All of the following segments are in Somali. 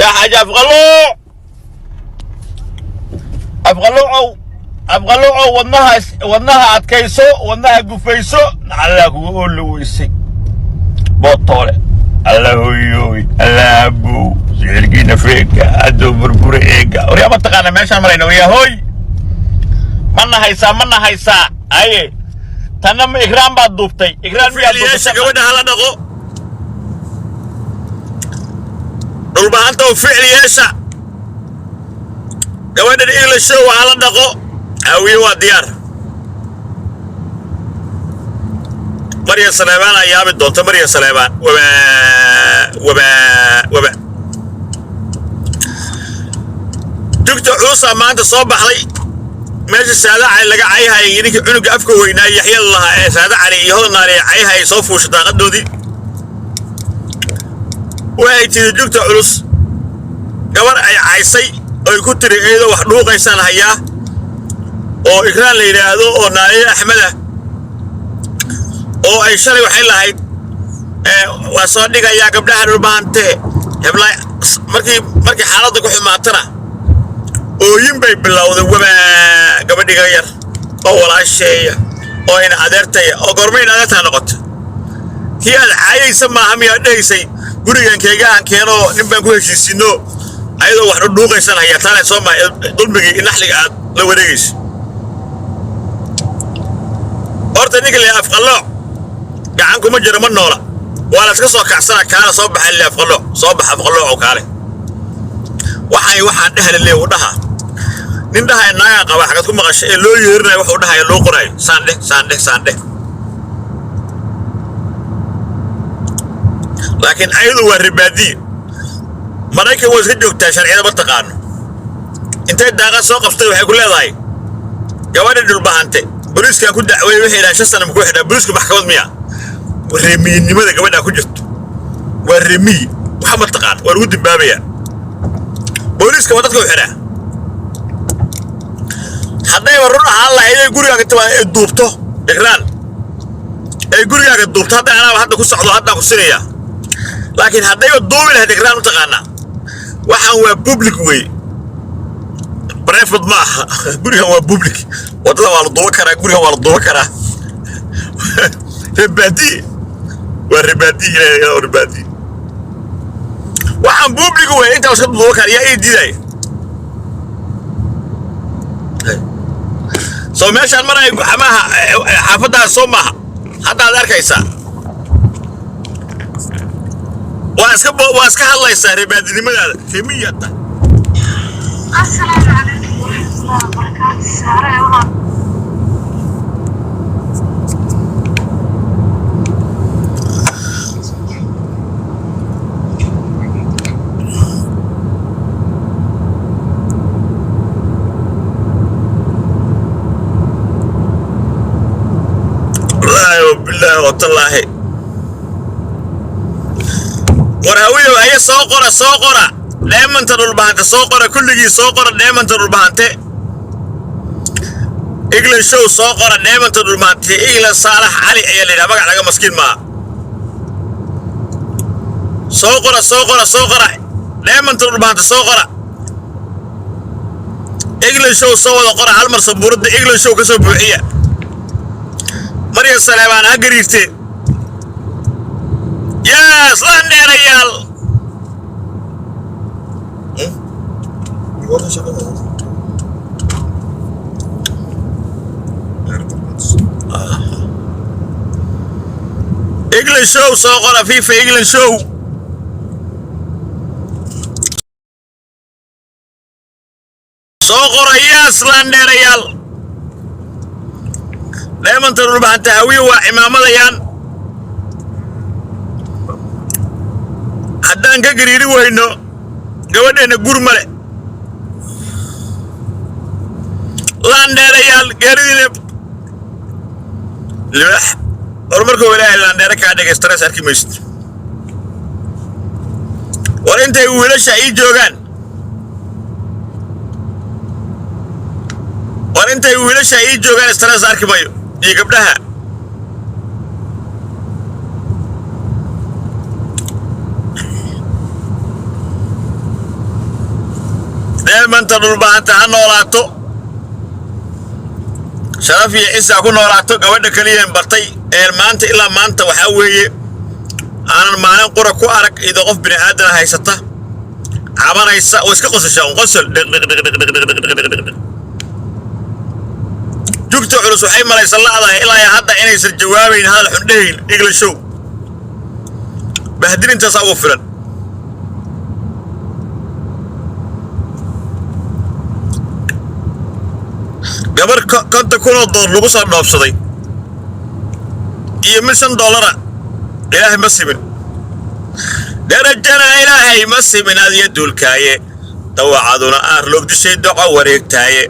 يا حاج أبغلو ودنها أتكيسو ودنها قفيسو الله يقول له ويسي بطولة الله يوي الله أبو سيلقينا فيك أدو بربوري إيقا وريا بطقانا ماشا مرينا ويا هوي منا هيسا أي تنم إكرام بعد دوبتي إكرام بيا دوبتي قوينا هلا نغو dhulbaanta oo ficliyeesha gabadhan English waa la dhaqo awiyo waa diyaar Maria Saleeman ayaa mid doonta Maria Saleeman waba dugta cuusa maanta soo baxday meesha saada ay laga cayhay inii cunuga afka weynaa Yaxya Allah ee saada cali iyo hodnaari cayhay soo fuushay daaqadoodii way tii joogta culus gabar ay caysay oo ku tiri eedo wax dhuuqaysan haya oo ikraan la yiraahdo oo Naaliya Axmed oo ay shalay waxay lahayd waa soo dhigaya gabdhaha dhulbaante heblay markii xaaladdu ku xumaatana oo yimbay bilowday waba gabadhiga yar oo walaasheeya oo ina adeertay oo gormeyn adeerta noqoto kii aad caayaysa maaha miyaa dheysay gurigan keegaan keeno nin baan ku heshiisino ayadoo wax dhuuqaysan haya taana soo ma dulmigii naxliga aad la wareegayso horta ninka la afqalo gacan kuma jiro ma noola wala iska soo kacsana kaana soo baxay la afqalo soo bax afqalo oo kaale waxaan dhahalay u dhaha nin dhahay naaga qaba xagad ku maqashay ee loo yeerinay wax u dhahay loo qoray saande لكن أيضا والربادي مريكا وزجوك تشريعنا بتقانو انت الداغا سوق افطي وحي كل هذاي جوان الدلبهانتي بوليسكا كو دعوي وحي لا شسنا مكو خدا بوليسكا محكمه ميا ورمي نمدا غبدا كو جرت ورمي محمد تقان ورود بابيا بوليسكا ودadka u xira haday warun Allah ay guriga ka duubto ikraan ay guriga duubto haday ana hadda ku socdo hadda ku sinaya لكن هذا يدوم له تكرار تقانا وحن هو بوبليك وي بريفت ما قولي هو بوبليك وطلع على الضوء كرا قولي هو على الضوء كرا ربادي والربادي وحن بوبليك وي انت وصلت الضوء كرا يا ايه دي داي سو ماشي المرة حماها حافظها صومها حتى ذلك يسا واسكا الله يساري بعد لماذا كمية السلام عليكم ورحمة الله وبركاته سارة والله بالله والله وراوي وهي سوقرة دائما تدل بهانت سوقرة كل جي سوقرة دائما تدل بهانت إجل شو سوقرة دائما تدل بهانت إجل صالح علي أيالي لا بقى لقى مسكين ما سوقرة دائما تدل بهانت سوقرة إجل شو سوى قرة على مرصبورد إجل شو كسب بوحية مريم سليمان أقريفتي يا صلان يا ريال إجل شو صغر في إجل شو صغر يا صلان يا ريال دائما تقول بها تهوي وإمام ذيان haddaan ka gariiri weyno gabadheena gurmale laandheerayaal gaaridiina libax horumarka walaahay laandheera kaa dhigay stress arki maysid war intay wiilasha ii joogaan stress arki mayo iyo gabdhaha dheemanta dhulbaanta ha noolaato sharaf iyo ciise ku noolaato gabadha kaliya bartay maanta ilaa maanta waxaa weeye aanan maalin qura ku arag idoo qof bini aadan haysata cabanaysa oo iska qosashaa qosol jugta culus waxay malaysan la'dahay ilaa hadda inaysan jawaabayn hadal xun dhahayn iglashow bahdilintaas ugu filan gabar konta kunoo dolar lagu soo dhoofsaday iyo $1,000 ilaahay ma simin darajana ilaahay ma simin adiyo duulkaaye dawacaduna aar loogdishay doco wareegtaaye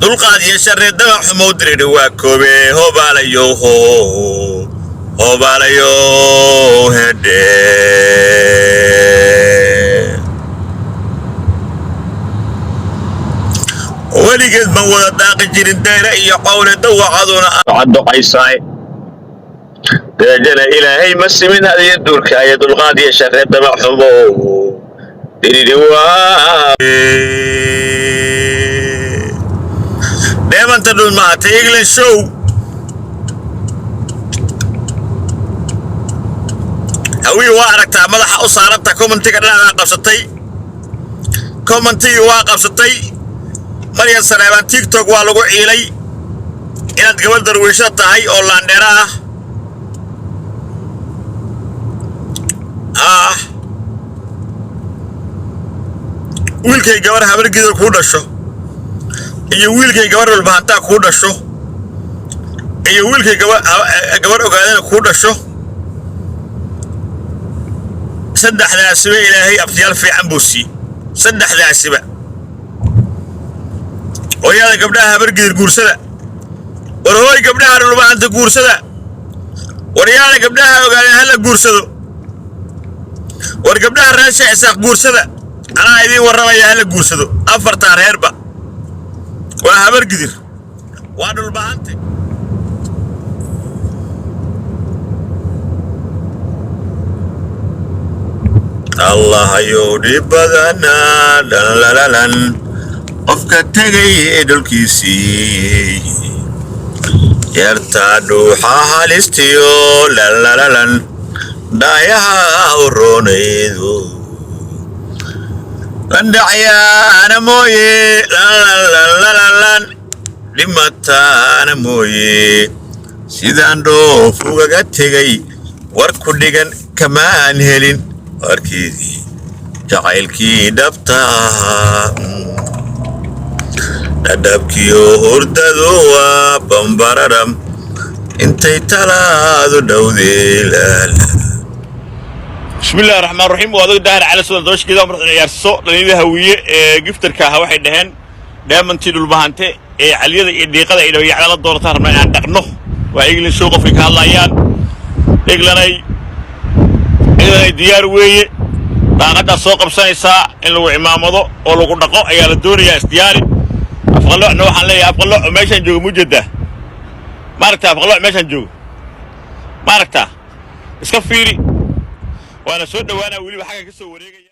dulqaad iyo sharre daba xumow diridhi waa koobe hobaalayo hedhe weligeed ma wada daaqi jirin dayra iyo qowle dawacaduna caddoqaysaay darajana ilaahay ma simin adiyo duulkaaye dulqaad iyo sharre daba xumow diridhi waa dheemanta dhulmaata England show hawi waa aragtaa madaxa u saaranta commentiga dhinaca qabsatay commentiga waa qabsatay Maryan Saleeman TikTok waa lagu ciilay inaad gabadh darweysha tahay oo laandheera wiilkay gabar habar gidar ku dhasho iyo wiilkay gabar walbaanta ku dhasho iyo wiilkay gabar ogaadana ku dhasho saddexdaasiba ilaahay abtiyaal fiican buu sii saddexdaasiba ooyada gabdhaha habar gidir guursada warhooy gabdhaha walbaanta guursada waryaada gabdhaha ogaadana hala guursado war gabdhaha raasha isaaq guursada anaa idin warramaya hala guursado afarta reerba waa habar gidir waa dhulbaante Allah ayo dhibadana dhalalalan qofka tagay dhulkiisii yarta dhuuxa halistiyo lalalalan daayaha uroonaydu landacyaana mooye lalalalan dhimataana mooye sidaan dhoof ugaga tegay war ku dhigan kamaan helin warkiidii jacaylkii dhabta ahaa dhadhabkiyo hurdadu waa bambararam intay talaadu dhowdee بسم الله الرحمن الرحيم وهذا داهر على سؤال دوش كذا مرة يارسو لأن ذا هوية جفتر كها واحد دهن دائما تيجي البهانته على يد الدقيقة إذا يعلى الدور ثار من عندك نو ويجي السوق في كهلايان يجلنا ديار ويه طاقة السوق بسنة ساعة إنه إمام ضو أو لو كنا قو أيال الدور يا استياري أفقلوا إنه حلي أفقلوا ماشان جو مجدة ماركتا أفقلوا ماشان جو ماركتا إسكفيري وانا سود وانا ولي بحاجه كسو وريقه